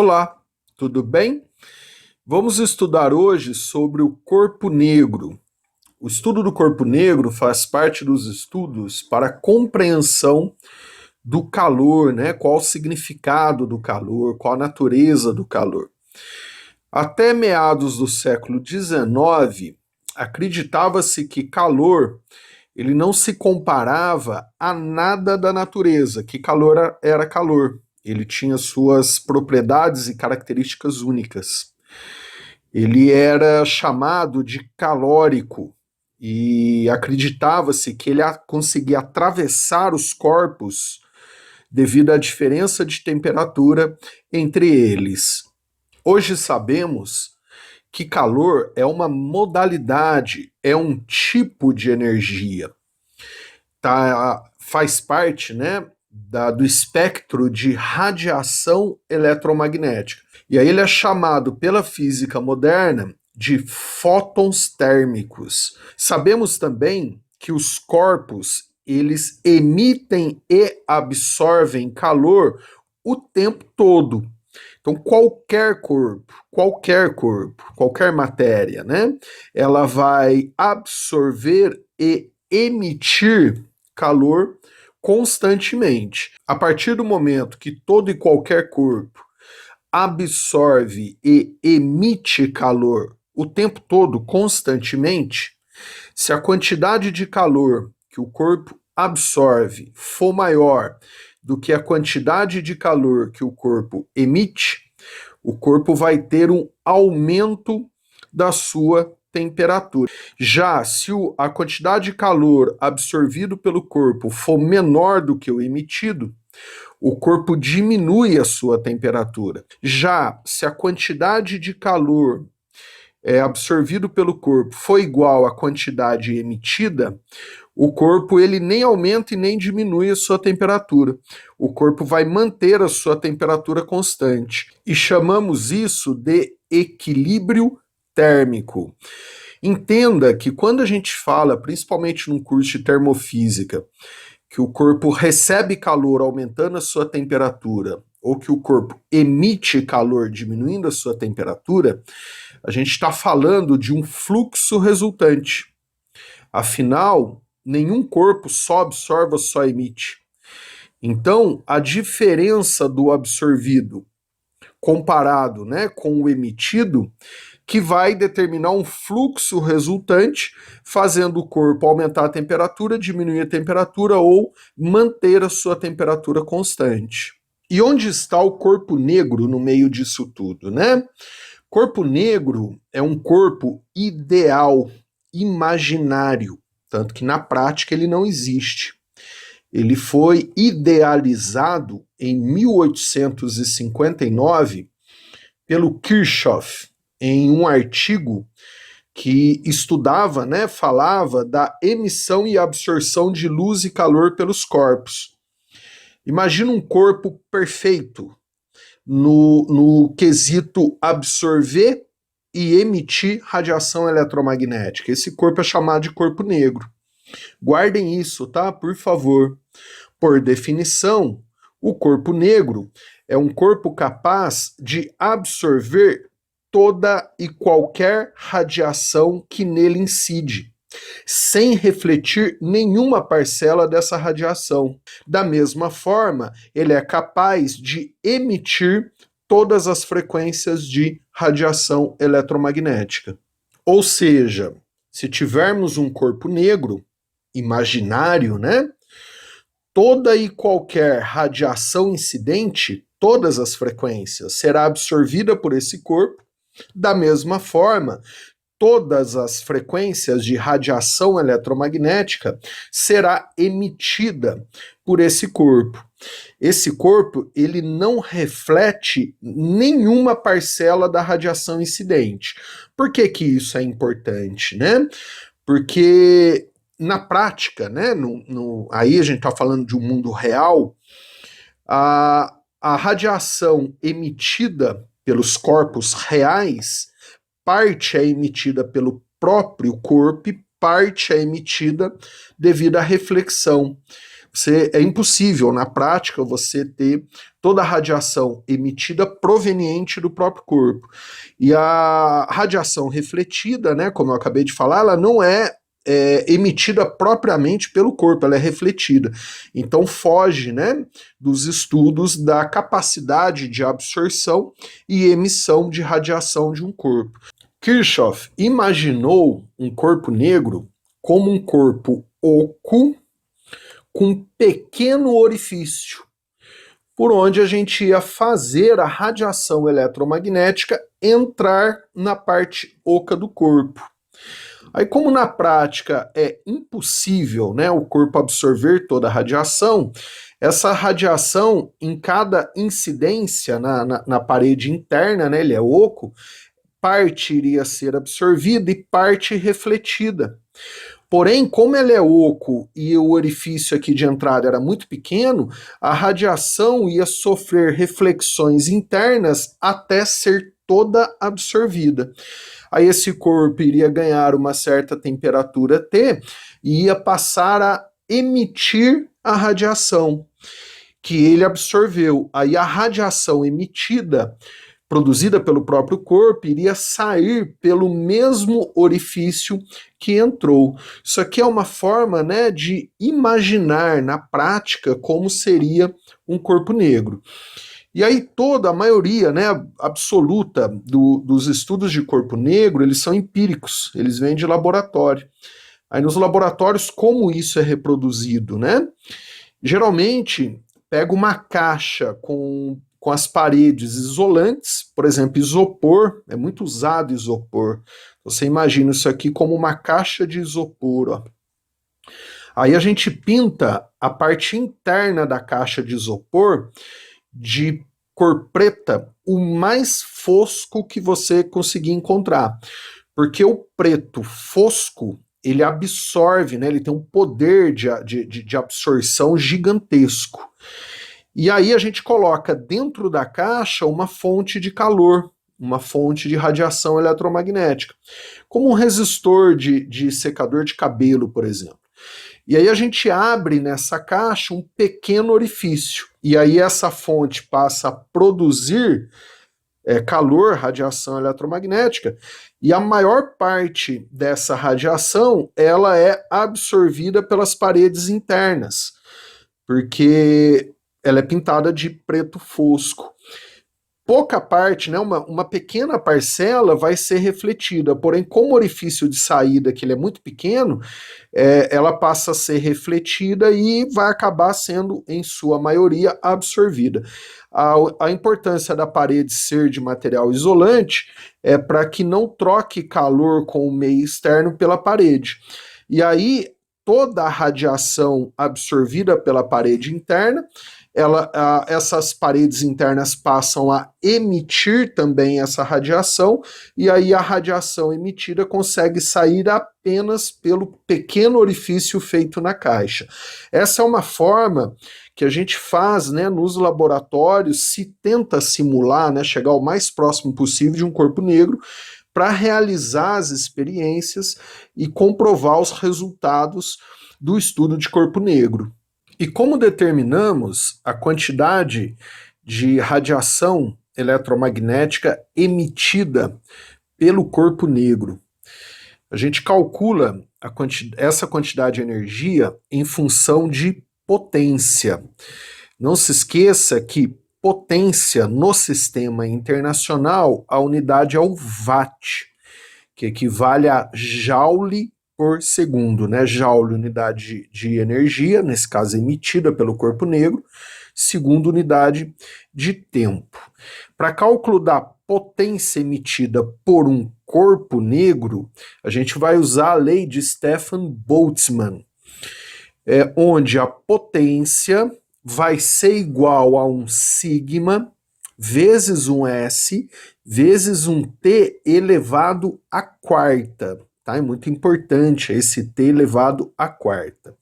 Olá, tudo bem? Vamos estudar hoje sobre o corpo negro. O estudo do corpo negro faz parte dos estudos para a compreensão do calor, né? Qual o significado do calor, qual a natureza do calor. Até meados do século XIX, acreditava-se que calor ele não se comparava a nada da natureza, que calor era calor. Ele tinha suas propriedades e características únicas. Ele era chamado de calórico e acreditava-se que ele conseguia atravessar os corpos devido à diferença de temperatura entre eles. Hoje sabemos que calor é uma modalidade, é um tipo de energia. Faz parte, né, do espectro de radiação eletromagnética. E aí ele é chamado pela física moderna de fótons térmicos. Sabemos também que os corpos, eles emitem e absorvem calor o tempo todo. Então, qualquer corpo, qualquer matéria, né, ela vai absorver e emitir calor constantemente. A partir do momento que todo e qualquer corpo absorve e emite calor o tempo todo, constantemente, se a quantidade de calor que o corpo absorve for maior do que a quantidade de calor que o corpo emite, o corpo vai ter um aumento da sua temperatura. Já se a quantidade de calor absorvido pelo corpo for menor do que o emitido, o corpo diminui a sua temperatura. Já se a quantidade de calor absorvido pelo corpo for igual à quantidade emitida, o corpo ele nem aumenta e nem diminui a sua temperatura. O corpo vai manter a sua temperatura constante. E chamamos isso de equilíbrio térmico. Entenda que quando a gente fala, principalmente num curso de termofísica, que o corpo recebe calor aumentando a sua temperatura, ou que o corpo emite calor diminuindo a sua temperatura, a gente está falando de um fluxo resultante. Afinal, nenhum corpo só absorve ou só emite. Então, a diferença do absorvido comparado, né, com o emitido, que vai determinar um fluxo resultante, fazendo o corpo aumentar a temperatura, diminuir a temperatura ou manter a sua temperatura constante. E onde está o corpo negro no meio disso tudo, né? Corpo negro é um corpo ideal, imaginário, tanto que na prática ele não existe. Ele foi idealizado em 1859 pelo Kirchhoff, em um artigo que estudava, né, falava da emissão e absorção de luz e calor pelos corpos. Imagina um corpo perfeito no quesito absorver e emitir radiação eletromagnética. Esse corpo é chamado de corpo negro. Guardem isso, tá? Por favor. Por definição, o corpo negro é um corpo capaz de absorver toda e qualquer radiação que nele incide, sem refletir nenhuma parcela dessa radiação. Da mesma forma, ele é capaz de emitir todas as frequências de radiação eletromagnética. Ou seja, se tivermos um corpo negro imaginário, né? Toda e qualquer radiação incidente, todas as frequências, será absorvida por esse corpo. Da mesma forma, todas as frequências de radiação eletromagnética será emitida por esse corpo. Esse corpo, ele não reflete nenhuma parcela da radiação incidente. Por que que isso é importante, né? Porque na prática, né, aí a gente está falando de um mundo real, a radiação emitida pelos corpos reais, parte é emitida pelo próprio corpo e parte é emitida devido à reflexão. É impossível, na prática, você ter toda a radiação emitida proveniente do próprio corpo. E a radiação refletida, né, como eu acabei de falar, ela não é emitida propriamente pelo corpo, ela é refletida. Então foge, né, dos estudos da capacidade de absorção e emissão de radiação de um corpo. Kirchhoff imaginou um corpo negro como um corpo oco com um pequeno orifício, por onde a gente ia fazer a radiação eletromagnética entrar na parte oca do corpo. Aí, como na prática é impossível, né, o corpo absorver toda a radiação, essa radiação, em cada incidência na parede interna, né, ele é oco, parte iria ser absorvida e parte refletida. Porém, como ele é oco e o orifício aqui de entrada era muito pequeno, a radiação ia sofrer reflexões internas até ser toda absorvida. Aí esse corpo iria ganhar uma certa temperatura T e ia passar a emitir a radiação que ele absorveu. Aí a radiação emitida, produzida pelo próprio corpo, iria sair pelo mesmo orifício que entrou. Isso aqui é uma forma, né, de imaginar na prática como seria um corpo negro. E aí toda a maioria, né, absoluta dos estudos de corpo negro, eles são empíricos, eles vêm de laboratório. Aí nos laboratórios, como isso é reproduzido, né? Geralmente pega uma caixa com as paredes isolantes, por exemplo, isopor, é muito usado isopor. Você imagina isso aqui como uma caixa de isopor, ó. Aí a gente pinta a parte interna da caixa de isopor de cor preta, o mais fosco que você conseguir encontrar. Porque o preto fosco, ele absorve, né, ele tem um poder de absorção gigantesco. E aí a gente coloca dentro da caixa uma fonte de calor, uma fonte de radiação eletromagnética, como um resistor de secador de cabelo, por exemplo. E aí a gente abre nessa caixa um pequeno orifício, e aí essa fonte passa a produzir calor, radiação eletromagnética, e a maior parte dessa radiação ela é absorvida pelas paredes internas, porque ela é pintada de preto fosco. Pouca parte, né, uma pequena parcela vai ser refletida, porém, como o orifício de saída que ele é muito pequeno, ela passa a ser refletida e vai acabar sendo, em sua maioria, absorvida. A importância da parede ser de material isolante é para que não troque calor com o meio externo pela parede. E aí, toda a radiação absorvida pela parede interna, essas paredes internas passam a emitir também essa radiação, e aí a radiação emitida consegue sair apenas pelo pequeno orifício feito na caixa. Essa é uma forma que a gente faz, né, nos laboratórios, se tenta simular, né, chegar o mais próximo possível de um corpo negro, para realizar as experiências e comprovar os resultados do estudo de corpo negro. E como determinamos a quantidade de radiação eletromagnética emitida pelo corpo negro? A gente calcula essa quantidade de energia em função de potência. Não se esqueça que potência no sistema internacional, a unidade é o watt, que equivale a joule por segundo, né? Joule, unidade de energia, nesse caso emitida pelo corpo negro, segundo, unidade de tempo. Para cálculo da potência emitida por um corpo negro, a gente vai usar a lei de Stefan Boltzmann, onde a potência vai ser igual a um sigma vezes um S vezes um T elevado à quarta. Tá? É muito importante esse T elevado à quarta.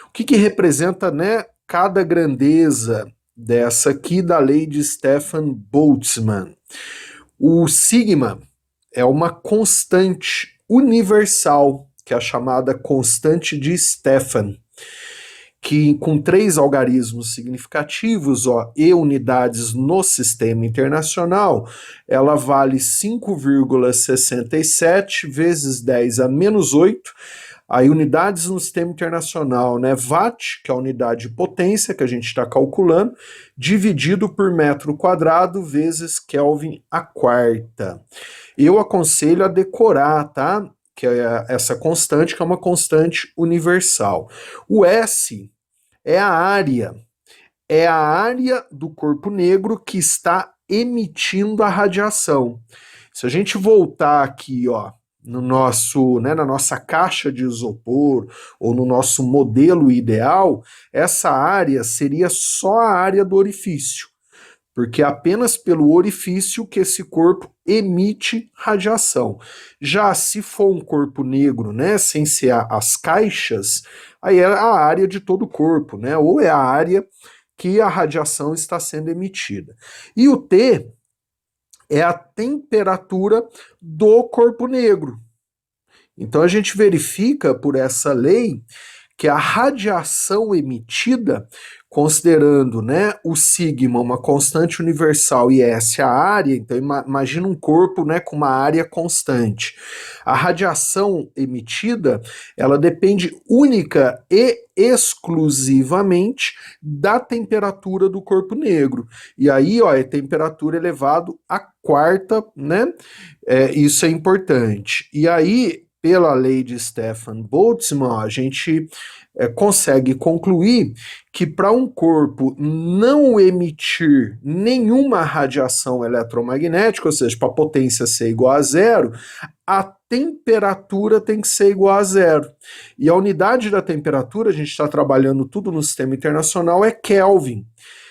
O que representa, né, cada grandeza dessa aqui da lei de Stefan Boltzmann? O sigma é uma constante universal, que é a chamada constante de Stefan. que com 3 algarismos significativos, ó, e unidades no sistema internacional, ela vale 5,67 vezes 10 a menos 8. Aí unidades no sistema internacional, né? Watt, que é a unidade de potência que a gente está calculando, dividido por metro quadrado vezes Kelvin a quarta. Eu aconselho a decorar, tá? Que é essa constante, que é uma constante universal. O S é a área do corpo negro que está emitindo a radiação. Se a gente voltar aqui, ó, no nosso, né, na nossa caixa de isopor ou no nosso modelo ideal, essa área seria só a área do orifício, porque é apenas pelo orifício que esse corpo emite radiação. Já se for um corpo negro, né, sem ser as caixas, aí é a área de todo o corpo, né, ou é a área que a radiação está sendo emitida. E o T é a temperatura do corpo negro. Então a gente verifica por essa lei que a radiação emitida, considerando, né, o sigma uma constante universal e S a área, então imagina um corpo, né, com uma área constante. A radiação emitida, ela depende única e exclusivamente da temperatura do corpo negro. E aí, ó, é temperatura elevado à quarta, né? Isso é importante. E aí, pela lei de Stefan Boltzmann, a gente consegue concluir que para um corpo não emitir nenhuma radiação eletromagnética, ou seja, para a potência ser igual a zero, a temperatura tem que ser igual a zero. E a unidade da temperatura, a gente está trabalhando tudo no sistema internacional, é Kelvin.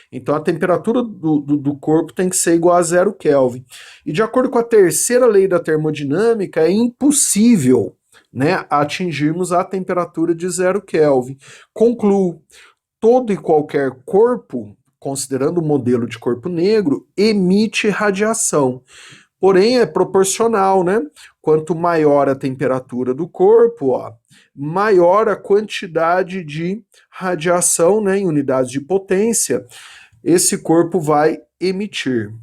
Então a temperatura do corpo tem que ser igual a 0 Kelvin. E de acordo com a terceira lei da termodinâmica, é impossível, né, atingirmos a temperatura de 0 Kelvin. Concluo, todo e qualquer corpo, considerando o modelo de corpo negro, emite radiação. Porém, é proporcional, né? Quanto maior a temperatura do corpo, ó, maior a quantidade de radiação, né, em unidades de potência, esse corpo vai emitir.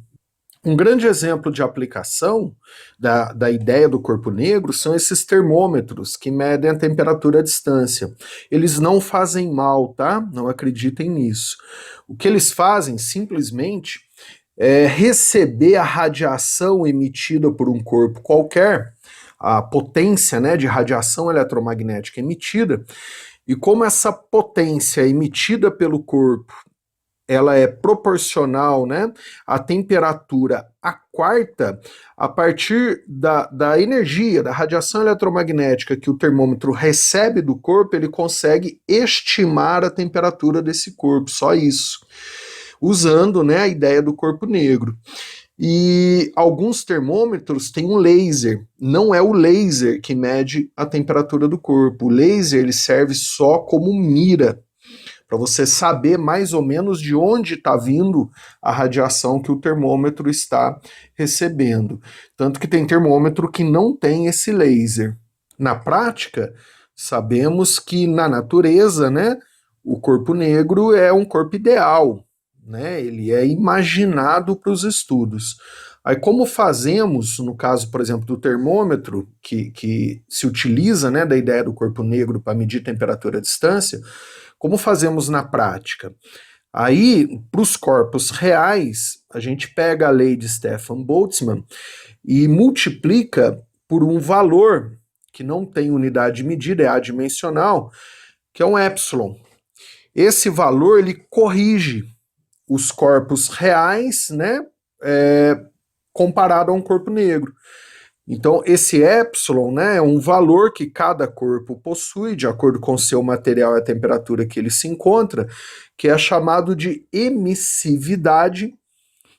Um grande exemplo de aplicação da ideia do corpo negro são esses termômetros que medem a temperatura à distância. Eles não fazem mal, tá? Não acreditem nisso. O que eles fazem, simplesmente, é receber a radiação emitida por um corpo qualquer, a potência, né, de radiação eletromagnética emitida, e como essa potência emitida pelo corpo ela é proporcional, né, à temperatura à quarta, a partir da energia, da radiação eletromagnética que o termômetro recebe do corpo, ele consegue estimar a temperatura desse corpo, só isso, usando, né, a ideia do corpo negro. E alguns termômetros têm um laser, não é o laser que mede a temperatura do corpo, o laser ele serve só como mira, para você saber mais ou menos de onde está vindo a radiação que o termômetro está recebendo. Tanto que tem termômetro que não tem esse laser. Na prática, sabemos que na natureza, né, o corpo negro é um corpo ideal, né, ele é imaginado para os estudos. Aí como fazemos, no caso, por exemplo, do termômetro, que se utiliza, né, da ideia do corpo negro para medir temperatura à distância, como fazemos na prática? Aí, para os corpos reais, a gente pega a lei de Stefan Boltzmann e multiplica por um valor que não tem unidade de medida, é adimensional, que é um epsilon. Esse valor, ele corrige os corpos reais, né, comparado a um corpo negro. Então, esse epsilon, né, é um valor que cada corpo possui, de acordo com o seu material e a temperatura que ele se encontra, que é chamado de emissividade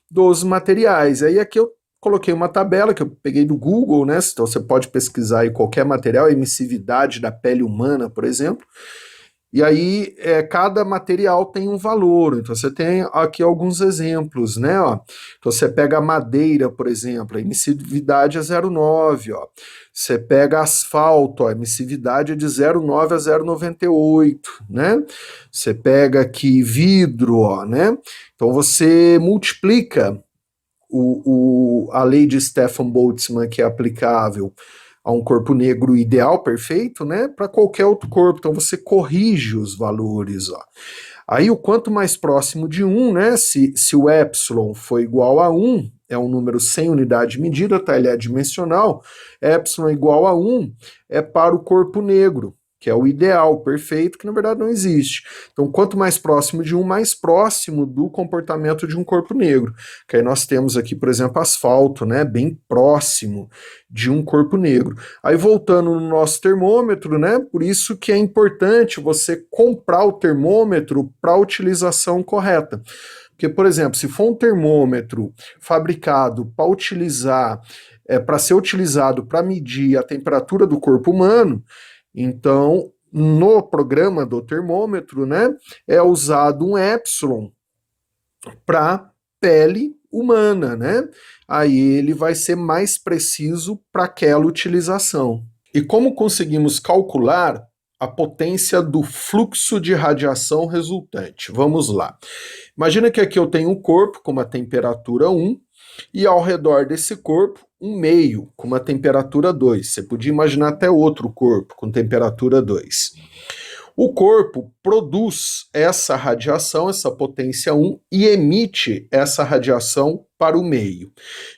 dos materiais. Aí aqui eu coloquei uma tabela que eu peguei do Google, né, então você pode pesquisar aí qualquer material, emissividade da pele humana, por exemplo, E aí, cada material tem um valor. Então, você tem aqui alguns exemplos, né? Ó. Então, você pega a madeira, por exemplo, a emissividade é 0,9. Ó. Você pega asfalto, a emissividade é de 0,9 a 0,98, né? Você pega aqui vidro, ó, né? Então, você multiplica a lei de Stefan Boltzmann, que é aplicável a um corpo negro ideal, perfeito, né, para qualquer outro corpo. Então você corrige os valores, ó. Aí o quanto mais próximo de 1, né, se o epsilon for igual a 1, é um número sem unidade medida, tá, ele é dimensional, epsilon igual a 1 é para o corpo negro, que é o ideal, perfeito, que na verdade não existe. Então, quanto mais próximo de 1, mais próximo do comportamento de um corpo negro. Que aí nós temos aqui, por exemplo, asfalto, né, bem próximo de um corpo negro. Aí voltando no nosso termômetro, né, por isso que é importante você comprar o termômetro para a utilização correta. Porque, por exemplo, se for um termômetro fabricado para utilizar, para ser utilizado para medir a temperatura do corpo humano, então, no programa do termômetro, né, é usado um epsilon para pele humana, né? Aí ele vai ser mais preciso para aquela utilização. E como conseguimos calcular a potência do fluxo de radiação resultante? Vamos lá. Imagina que aqui eu tenho um corpo com uma temperatura 1 e ao redor desse corpo um meio com uma temperatura 2. Você podia imaginar até outro corpo com temperatura 2. O corpo produz essa radiação, essa potência 1, e emite essa radiação para o meio.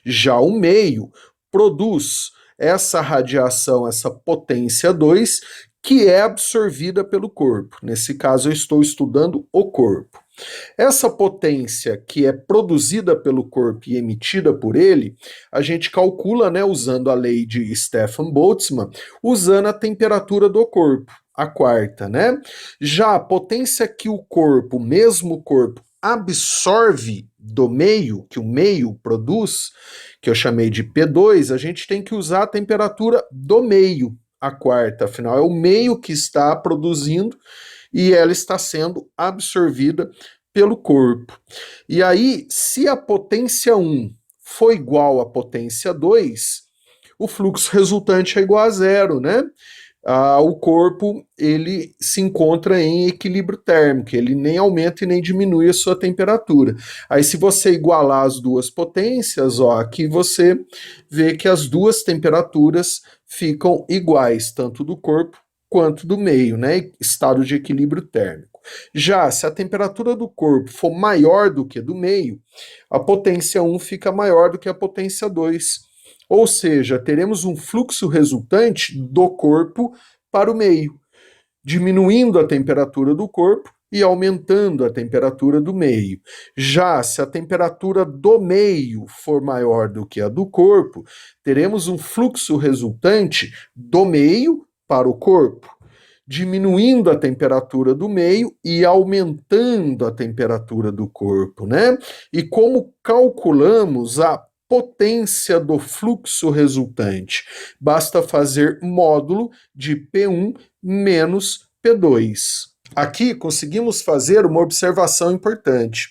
Já o meio produz essa radiação, essa potência 2, que é absorvida pelo corpo. Nesse caso, eu estou estudando o corpo. Essa potência que é produzida pelo corpo e emitida por ele, a gente calcula, né, usando a lei de Stefan Boltzmann, usando a temperatura do corpo, a quarta, né? Já a potência que o corpo, mesmo o corpo, absorve do meio, que o meio produz, que eu chamei de P2, a gente tem que usar a temperatura do meio, a quarta, afinal é o meio que está produzindo e ela está sendo absorvida pelo corpo. E aí, se a potência 1 for igual à potência 2, o fluxo resultante é igual a zero, né? O corpo ele se encontra em equilíbrio térmico, ele nem aumenta e nem diminui a sua temperatura. Aí, se você igualar as duas potências, ó, aqui você vê que as duas temperaturas ficam iguais, tanto do corpo quanto do meio, né? Estado de equilíbrio térmico. Já se a temperatura do corpo for maior do que do meio, a potência 1 fica maior do que a potência 2. Ou seja, teremos um fluxo resultante do corpo para o meio, diminuindo a temperatura do corpo e aumentando a temperatura do meio. Já se a temperatura do meio for maior do que a do corpo, teremos um fluxo resultante do meio para o corpo, diminuindo a temperatura do meio e aumentando a temperatura do corpo, né? E como calculamos a potência do fluxo resultante? Basta fazer módulo de P1 menos P2. Aqui conseguimos fazer uma observação importante.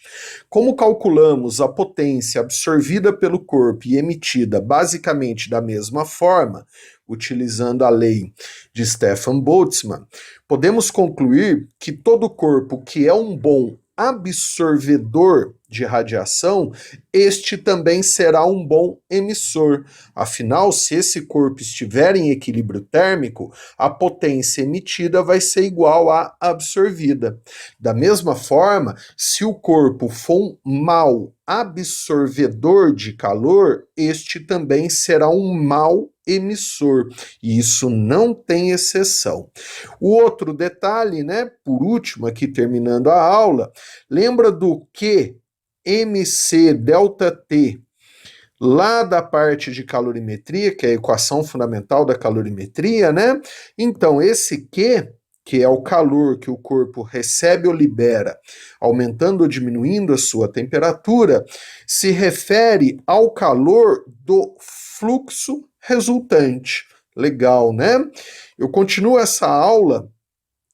Como calculamos a potência absorvida pelo corpo e emitida basicamente da mesma forma, utilizando a lei de Stefan Boltzmann, podemos concluir que todo corpo que é um bom absorvedor de radiação, este também será um bom emissor. Afinal, se esse corpo estiver em equilíbrio térmico, a potência emitida vai ser igual à absorvida. Da mesma forma, se o corpo for um mau absorvedor de calor, este também será um mau emissor. E isso não tem exceção. O outro detalhe, né, por último, aqui terminando a aula, lembra do que MC delta T, lá da parte de calorimetria, que é a equação fundamental da calorimetria, né? Então, esse Q, que é o calor que o corpo recebe ou libera, aumentando ou diminuindo a sua temperatura, se refere ao calor do fluxo resultante. Legal, né? Eu continuo essa aula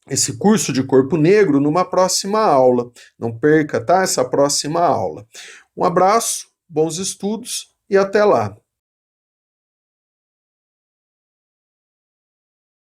esse curso de corpo negro numa próxima aula. Não perca, tá? Essa próxima aula. Um abraço, bons estudos e até lá.